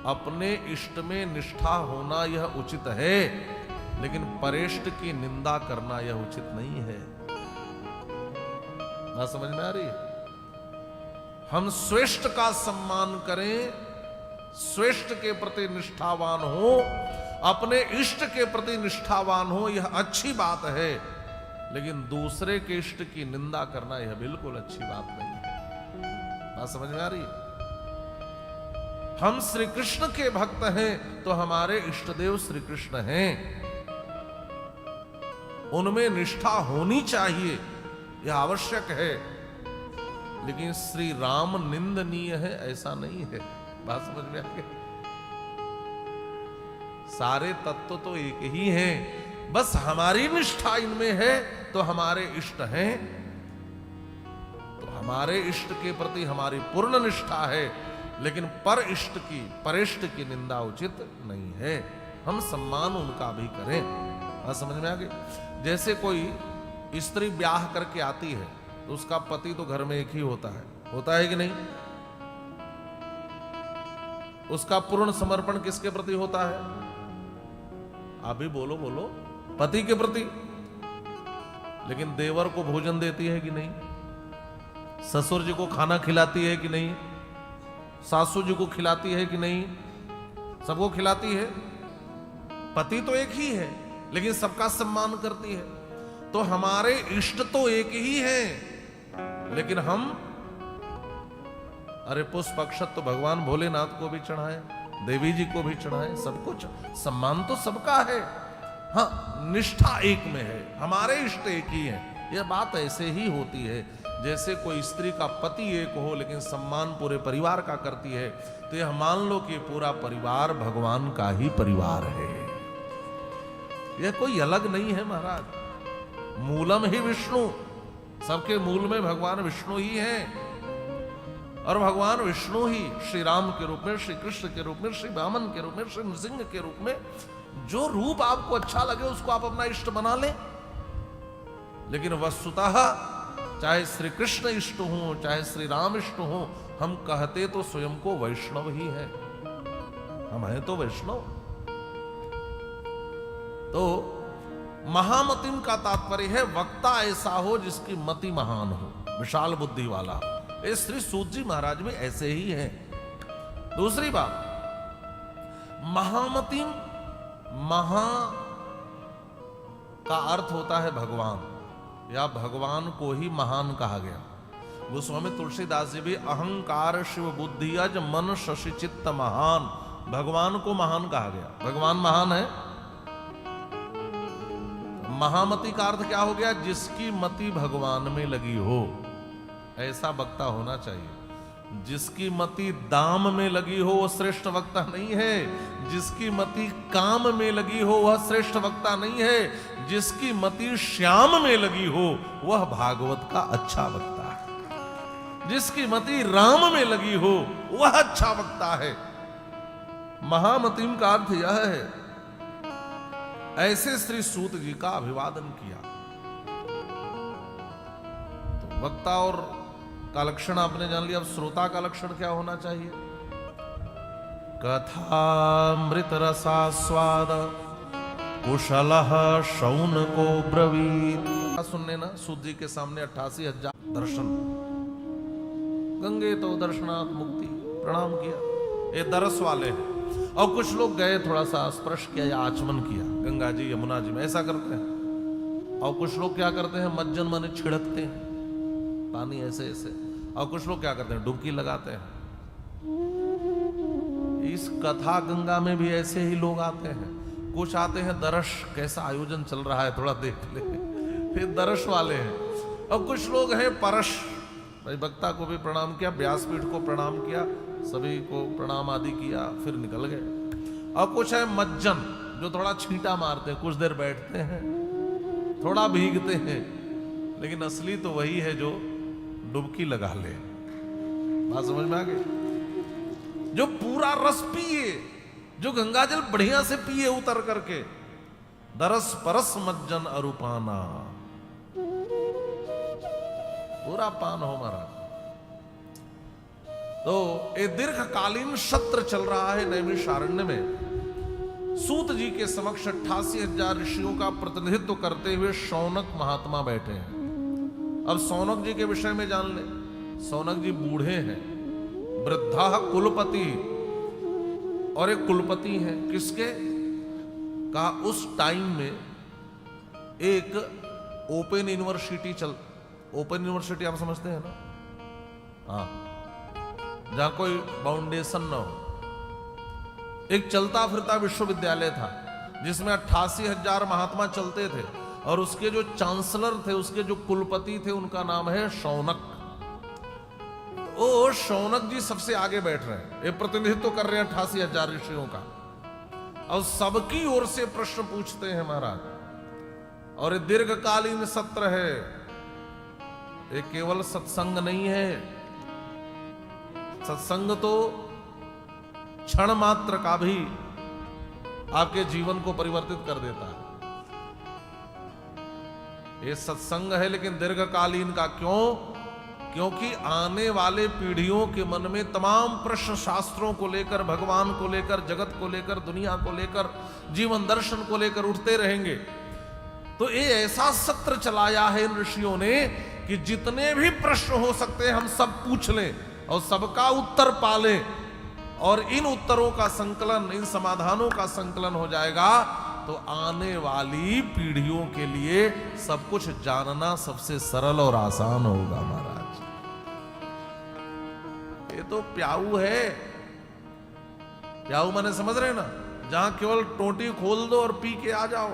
अपने इष्ट में निष्ठा होना यह उचित है, लेकिन परेष्ट की निंदा करना यह उचित नहीं है। ना समझ में आ रही है? हम श्रेष्ठ का सम्मान करें, श्रेष्ठ के प्रति निष्ठावान हो, अपने इष्ट के प्रति निष्ठावान हो, यह अच्छी बात है, लेकिन दूसरे के इष्ट की निंदा करना यह बिल्कुल अच्छी बात नहीं है। बात समझ में आ रही है? हम श्री कृष्ण के भक्त हैं तो हमारे इष्ट देव श्री कृष्ण हैं, उनमें निष्ठा होनी चाहिए, यह आवश्यक है, लेकिन श्री राम निंदनीय है ऐसा नहीं है। बात समझ में आ गई? सारे तत्व तो एक ही हैं, बस हमारी निष्ठा इनमें है तो हमारे इष्ट हैं, तो हमारे इष्ट के प्रति हमारी पूर्ण निष्ठा है, लेकिन पर इष्ट की, परिष्ट की निंदा उचित नहीं है। हम सम्मान उनका भी करें। बात समझ में आ गई? जैसे कोई स्त्री ब्याह करके आती है तो उसका पति तो घर में एक ही होता है कि नहीं? उसका पूर्ण समर्पण किसके प्रति होता है? आप भी बोलो बोलो, पति के प्रति। लेकिन देवर को भोजन देती है कि नहीं? ससुर जी को खाना खिलाती है कि नहीं? सासू जी को खिलाती है कि नहीं? सबको खिलाती है। पति तो एक ही है, लेकिन सबका सम्मान करती है। तो हमारे इष्ट तो एक ही हैं, लेकिन हम, अरे पुष्प अक्षत तो भगवान भोलेनाथ को भी चढ़ाए, देवी जी को भी चढ़ाए, सबको सम्मान तो सबका है। हाँ, निष्ठा एक में है, हमारे इष्ट एक ही हैं। यह बात ऐसे ही होती है जैसे कोई स्त्री का पति एक हो लेकिन सम्मान पूरे परिवार का करती है, तो यह मान लो कि पूरा परिवार भगवान का ही परिवार है। यह कोई अलग नहीं है महाराज। मूलम ही विष्णु, सबके मूल में भगवान विष्णु ही हैं, और भगवान विष्णु ही श्री राम के रूप में, श्री कृष्ण के रूप में, श्री वामन के रूप में, श्री नृसिंह के रूप में, जो रूप आपको अच्छा लगे उसको आप अपना इष्ट बना लें। लेकिन वस्तुतः चाहे श्री कृष्ण इष्ट हो, चाहे श्री राम इष्ट हो, हम कहते तो स्वयं को वैष्णव ही है। हम हैं तो वैष्णव। तो महामतिम का तात्पर्य है वक्ता ऐसा हो जिसकी मति महान हो, विशाल बुद्धि वाला। ये श्री सूत जी महाराज में ऐसे ही है। दूसरी बात, महामतिम, महा का अर्थ होता है भगवान, या भगवान को ही महान कहा गया। गोस्वामी तुलसीदास जी भी अहंकार शिव बुद्धि अज मन शशि चित्त महान, भगवान को महान कहा गया। भगवान महान है। महामति का अर्थ क्या हो गया? जिसकी मति भगवान में लगी हो, ऐसा वक्ता होना चाहिए। जिसकी मति दाम में लगी हो वो श्रेष्ठ वक्ता नहीं है। जिसकी मति काम में लगी हो वह श्रेष्ठ वक्ता नहीं है। जिसकी मति श्याम में लगी हो वह भागवत का अच्छा वक्ता है। जिसकी मति राम में लगी हो वह अच्छा वक्ता है। महामतिम का अर्थ यह है। ऐसे श्री सूत जी का अभिवादन किया। तो वक्ता और का लक्षण आपने जान लिया। अब श्रोता का लक्षण क्या होना चाहिए? कथामृत रसास्वाद कुशलः शौनको ब्रवीत। सुनने ना, सूत जी के सामने 88,000 दर्शन, गंगे तो दर्शनात् मुक्ति, प्रणाम किया। ये दरस वाले हैं। और कुछ लोग गए, थोड़ा सा स्पर्श किया या आचमन किया, गंगा जी यमुना जी में, ऐसा करते हैं। और कुछ लोग क्या करते हैं? मज्जन माने छिड़कते हैं पानी ऐसे ऐसे। और कुछ लोग क्या करते हैं? डुबकी लगाते हैं। इस कथा गंगा में भी ऐसे ही लोग आते हैं। कुछ आते हैं दर्श, कैसा आयोजन चल रहा है थोड़ा देख ले, फिर दर्श वाले हैं। और कुछ लोग हैं परश, भाई वक्ता को भी प्रणाम किया, व्यासपीठ को प्रणाम किया, सभी को प्रणाम आदि किया, फिर निकल गए। और कुछ है मज्जन, जो थोड़ा छींटा मारते हैं, कुछ देर बैठते हैं, थोड़ा भीगते हैं, लेकिन असली तो वही है जो डुबकी लगा ले। बात समझ में आ गई? जो पूरा रस पिए, जो गंगाजल बढ़िया से पिए उतर करके, दरस परस मज्जन अरुपाना, पूरा पान हो महाराज। तो ये दीर्घकालीन सत्र चल रहा है नैमिषारण्य में। सूत जी के समक्ष 88,000 ऋषियों का प्रतिनिधित्व करते हुए शौनक महात्मा बैठे हैं। अब शौनक जी के विषय में जान ले। शौनक जी बूढ़े हैं, वृद्धा कुलपति, और एक कुलपति हैं किसके का, उस टाइम में एक ओपन यूनिवर्सिटी ओपन यूनिवर्सिटी आप समझते हैं ना, हाँ, जहां कोई बाउंडेशन ना हो, एक चलता फिरता विश्वविद्यालय था जिसमें 88,000 महात्मा चलते थे, और उसके जो चांसलर थे, उसके जो कुलपति थे, उनका नाम है शौनक। ओ शौनक जी सबसे आगे बैठ रहे हैं, ये प्रतिनिधित्व कर रहे हैं 88,000 ऋषियों का, और सबकी ओर से प्रश्न पूछते हैं महाराज। और ये दीर्घकालीन सत्र है, ये केवल सत्संग नहीं है। सत्संग तो क्षण मात्र का भी आपके जीवन को परिवर्तित कर देता है। ये सत्संग है लेकिन दीर्घकालीन का। क्यों? क्योंकि आने वाले पीढ़ियों के मन में तमाम प्रश्न शास्त्रों को लेकर, भगवान को लेकर, जगत को लेकर, दुनिया को लेकर, जीवन दर्शन को लेकर उठते रहेंगे। तो ये ऐसा सत्र चलाया है इन ऋषियों ने कि जितने भी प्रश्न हो सकते हैं हम सब पूछ लें और सबका उत्तर पालें, और इन उत्तरों का संकलन, इन समाधानों का संकलन हो जाएगा तो आने वाली पीढ़ियों के लिए सब कुछ जानना सबसे सरल और आसान होगा महाराज। ये तो प्याऊ है। प्याऊ माने समझ रहे ना, जहां केवल टोटी खोल दो और पी के आ जाओ।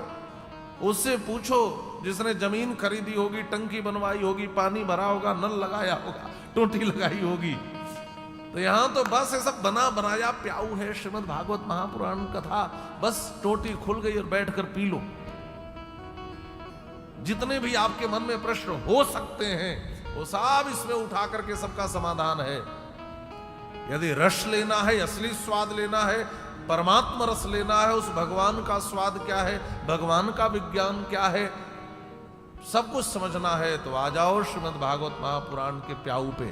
उससे पूछो जिसने जमीन खरीदी होगी, टंकी बनवाई होगी, पानी भरा होगा, नल लगाया होगा, टोटी लगाई होगी। तो यहां तो बस ये सब बना बनाया प्याऊ है। श्रीमद् भागवत महापुराण कथा, बस टोटी खुल गई और बैठकर पी लो। जितने भी आपके मन में प्रश्न हो सकते हैं वो सब इसमें उठा करके सबका समाधान है। यदि रस लेना है, असली स्वाद लेना है, परमात्मा रस लेना है, उस भगवान का स्वाद क्या है, भगवान का विज्ञान क्या है, सब कुछ समझना है तो आ जाओ श्रीमद् भागवत महापुराण के प्याऊ पे।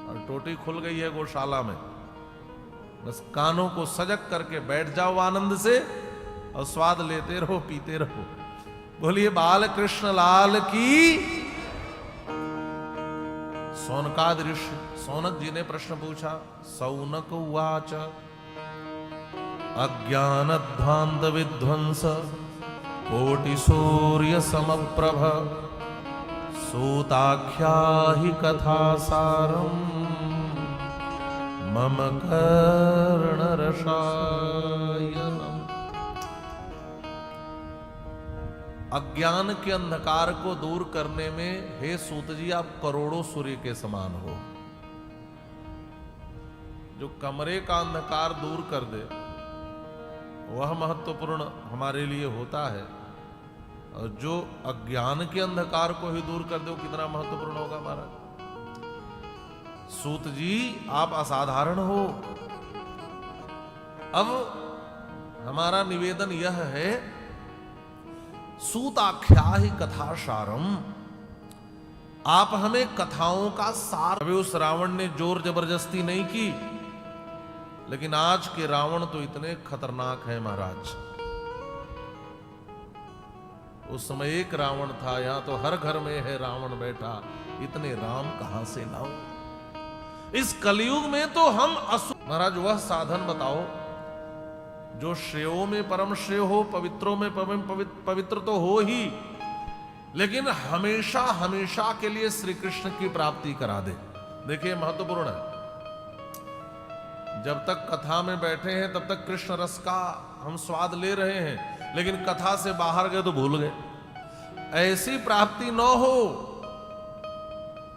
और टोटी खुल गई है गौशाला में, बस कानों को सजग करके बैठ जाओ आनंद से और स्वाद लेते रहो, पीते रहो। बोलिए बाल कृष्ण लाल की। सौनकादि ऋषि, सौनक जी ने प्रश्न पूछा। सौनक उवाच अज्ञानध्वांत विध्वंस कोटि सूर्य समप्रभ सूताख्या हि कथा सारम मम कर्ण रसायनम। अज्ञान के अंधकार को दूर करने में हे सूत जी आप करोड़ों सूर्य के समान हो। जो कमरे का अंधकार दूर कर दे वह महत्वपूर्ण हमारे लिए होता है, और जो अज्ञान के अंधकार को ही दूर कर दे वो कितना महत्वपूर्ण होगा हमारा। सूत जी आप असाधारण हो। अब हमारा निवेदन यह है, सूताख्या ही कथा सारम, आप हमें कथाओं का सार। अभी उस रावण ने जोर जबरदस्ती नहीं की, लेकिन आज के रावण तो इतने खतरनाक हैं महाराज। उस समय एक रावण था, यहां तो हर घर में है रावण बैठा। इतने राम कहां से लाऊं? इस कलयुग में तो हम असुर। महाराज वह साधन बताओ जो श्रेयों में परम श्रेय हो, पवित्रों में परम पवित्र तो हो ही, लेकिन हमेशा हमेशा के लिए श्री कृष्ण की प्राप्ति करा दे। देखिए महत्वपूर्ण है। जब तक कथा में बैठे हैं तब तक कृष्ण रस का हम स्वाद ले रहे हैं, लेकिन कथा से बाहर गए तो भूल गए। ऐसी प्राप्ति न हो।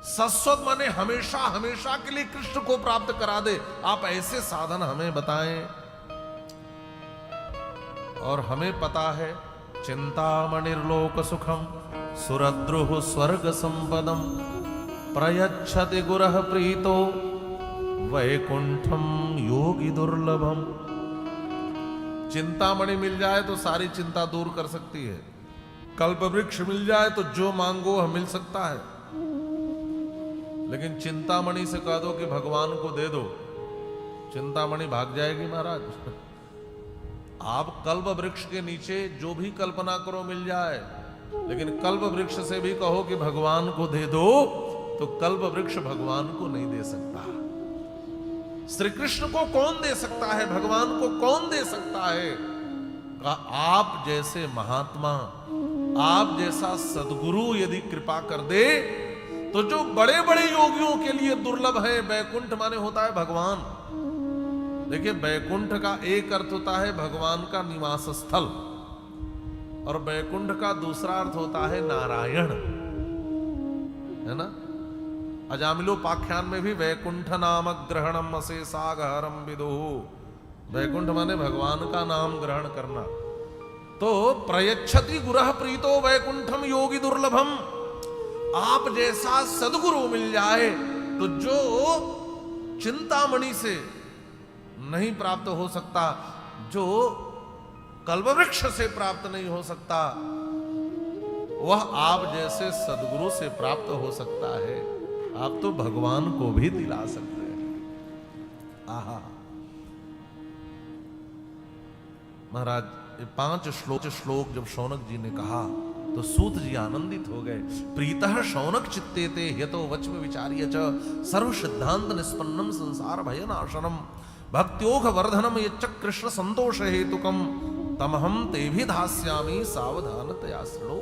सस्वत माने हमेशा हमेशा के लिए कृष्ण को प्राप्त करा दे। आप ऐसे साधन हमें बताएं। और हमें पता है चिंतामणिर्लोक सुखम सुरद्रुः स्वर्ग संपदम प्रयच्छति गुरः प्रीतो वैकुंठम योगी दुर्लभम। चिंतामणि मिल जाए तो सारी चिंता दूर कर सकती है। कल्प वृक्ष मिल जाए तो जो मांगो वह मिल सकता है। लेकिन चिंतामणि से कह दो कि भगवान को दे दो, चिंतामणि भाग जाएगी महाराज। आप कल्प वृक्ष के नीचे जो भी कल्पना करो मिल जाए, लेकिन कल्प वृक्ष से भी कहो कि भगवान को दे दो, तो कल्प वृक्ष भगवान को नहीं दे सकता। श्री कृष्ण को कौन दे सकता है, भगवान को कौन दे सकता है? आप जैसे महात्मा, आप जैसा सद्गुरु यदि कृपा कर दे, तो जो बड़े बड़े योगियों के लिए दुर्लभ है, वैकुंठ माने होता है भगवान। देखिए, वैकुंठ का एक अर्थ होता है भगवान का निवास स्थल, और वैकुंठ का दूसरा अर्थ होता है नारायण, है ना। अजामिलोपाख्यान में भी वैकुंठ नाम ग्रहणम अशेषागहरम विदुः, वैकुंठ माने भगवान का नाम ग्रहण करना। तो प्रयच्छति गुरः प्रीतो वैकुंठम योगी दुर्लभम, आप जैसा सद्गुरु मिल जाए तो जो चिंतामणि से नहीं प्राप्त हो सकता, जो कल्पवृक्ष से प्राप्त नहीं हो सकता, वह आप जैसे सद्गुरु से प्राप्त हो सकता है। आप तो भगवान को भी दिला सकते हैं। आहा महाराज, ये 5 श्लोक जब शौनक जी ने कहा तो सूत जी आनंदित हो गए। प्रीतः शौनक चित्ते ते यतो वच्म विचार्य च सर्व सिद्धांत निष्पन्नम संसार भय नाशनम भक्त्योग वर्धनम यच्च कृष्ण संतोष हेतुकम तमहम तेभि धास्यामि सावधानतया शृणु।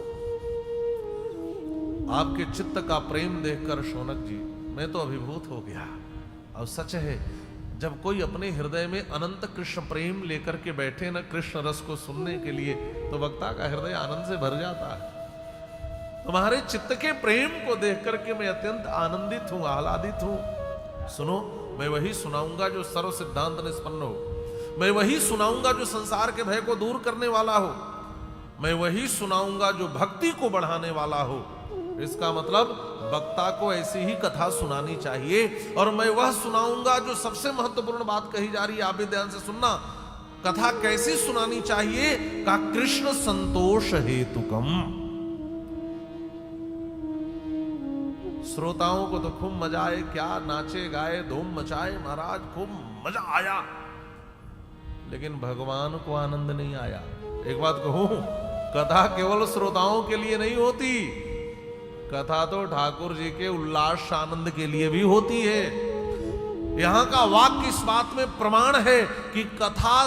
आपके चित्त का प्रेम देखकर शौनक जी मैं तो अभिभूत हो गया। और सच है, जब कोई अपने हृदय में अनंत कृष्ण प्रेम लेकर के बैठे न कृष्ण रस को सुनने के लिए, तो वक्ता का हृदय आनंद से भर जाता है। तुम्हारे चित्त के प्रेम को देख करके मैं अत्यंत आनंदित हूं, आह्लादित हूं। सुनो, मैं वही सुनाऊंगा जो सर्व सिद्धांत निष्पन्न हो, मैं वही सुनाऊंगा जो संसार के भय को दूर करने वाला हो, मैं वही सुनाऊंगा जो भक्ति को बढ़ाने वाला हो। इसका मतलब वक्ता को ऐसी ही कथा सुनानी चाहिए, और मैं वह सुनाऊंगा जो सबसे महत्वपूर्ण बात कही जा रही है, आप भी ध्यान से सुनना। कथा कैसी सुनानी चाहिए? का कृष्ण संतोष हेतुकम। श्रोताओं को तो खूब मजा आए, क्या नाचे गाए धूम मचाए महाराज, खूब मजा आया, लेकिन भगवान को आनंद नहीं आया। एक बात कहूं, कथा केवल श्रोताओं के लिए नहीं होती, कथा तो ठाकुर जी के उल्लास आनंद के लिए भी होती है। यहां का वाक्य इस बात में प्रमाण है कि कथा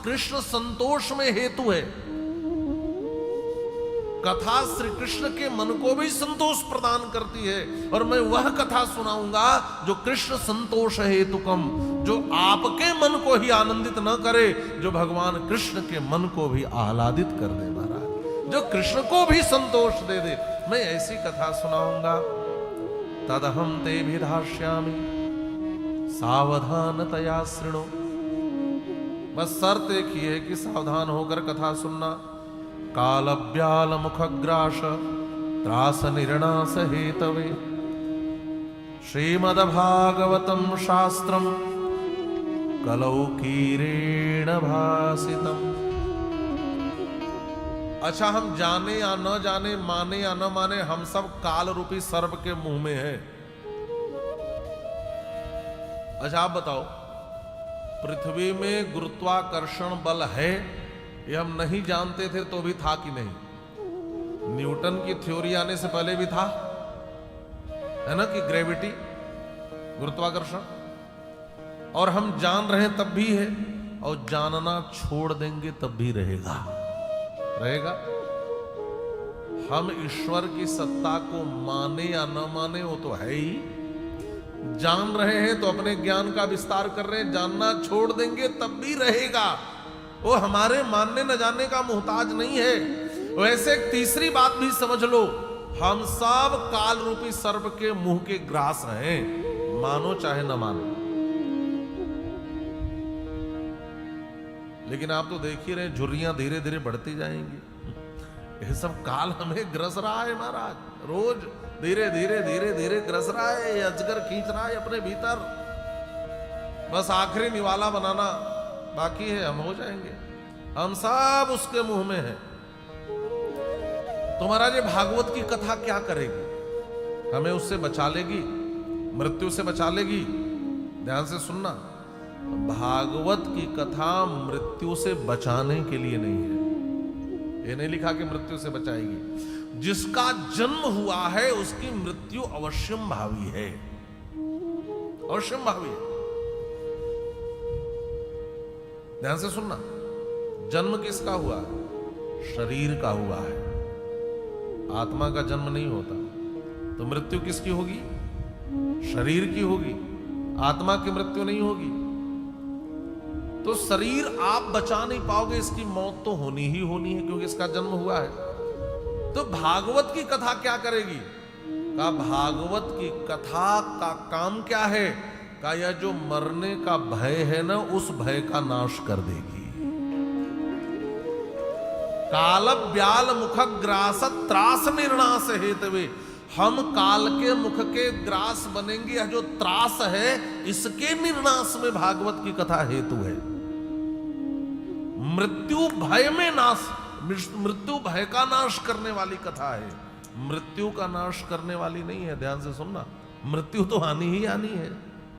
कृष्ण संतोष में हेतु है। कथा श्री कृष्ण के मन को भी संतोष प्रदान करती है, और मैं वह कथा सुनाऊंगा जो कृष्ण संतोष हेतुकम, जो आपके मन को ही आनंदित न करे, जो भगवान कृष्ण के मन को भी आह्लादित कर दे महाराज, जो कृष्ण को भी संतोष दे दे, मैं ऐसी कथा सुनाऊंगा। तदहम ते विधास्यामि सावधानतया शृणु। बस शर्त एक ही है कि सावधान होकर कथा सुनना। कालव्याल मुखग्रास त्रास निर्णास हेतवे श्रीमद्भागवतम शास्त्रम कलौकीरेण भासितम। अच्छा, हम जाने या न जाने, माने या न माने, हम सब काल रूपी सर्प के मुंह में है। अच्छा आप बताओ, पृथ्वी में गुरुत्वाकर्षण बल है, ये हम नहीं जानते थे तो भी था कि नहीं? न्यूटन की थ्योरी आने से पहले भी था, है ना, कि ग्रेविटी, गुरुत्वाकर्षण, और हम जान रहे हैं तब भी है, और जानना छोड़ देंगे तब भी रहेगा। हम ईश्वर की सत्ता को माने या न माने वो तो है ही, जान रहे हैं तो अपने ज्ञान का विस्तार कर रहे हैं, जानना छोड़ देंगे तब भी रहेगा। वो हमारे मानने न जानने का मोहताज नहीं है। वैसे एक तीसरी बात भी समझ लो, हम सब काल रूपी सर्प के मुंह के ग्रास हैं, मानो चाहे न मानो। लेकिन आप तो देख ही रहे, झुर्रियां धीरे धीरे बढ़ती जाएंगी। ये सब काल हमें ग्रस रहा है महाराज, रोज धीरे धीरे धीरे धीरे ग्रस रहा है, ये अजगर खींच रहा है अपने भीतर। बस आखिरी निवाला बनाना बाकी है, हम हो जाएंगे, हम सब उसके मुंह में हैं। तो महाराज ये भागवत की कथा क्या करेगी? हमें उससे बचा लेगी? मृत्यु से बचा लेगी। ध्यान से सुनना, भागवत की कथा मृत्यु से बचाने के लिए नहीं है। ये नहीं लिखा कि मृत्यु से बचाएगी। जिसका जन्म हुआ है उसकी मृत्यु अवश्यम भावी है, अवश्यम भावी है। ध्यान से सुनना, जन्म किसका हुआ है? शरीर का हुआ है, आत्मा का जन्म नहीं होता। तो मृत्यु किसकी होगी? शरीर की होगी, आत्मा की मृत्यु नहीं होगी। तो शरीर आप बचा नहीं पाओगे, इसकी मौत तो होनी ही होनी है, क्योंकि इसका जन्म हुआ है। तो भागवत की कथा क्या करेगी? का भागवत की कथा का काम क्या है? का यह जो मरने का भय है ना, उस भय का नाश कर देगी। काल ब्याल मुख ग्रास त्रास निर्णास हेतवे, हम काल के मुख के ग्रास बनेंगे। यह जो त्रास है इसके निर्नाश में भागवत की कथा हेतु है। मृत्यु भय में नाश, मृत्यु भय का नाश करने वाली कथा है, मृत्यु का नाश करने वाली नहीं है। ध्यान से सुनना, मृत्यु तो आनी ही आनी है।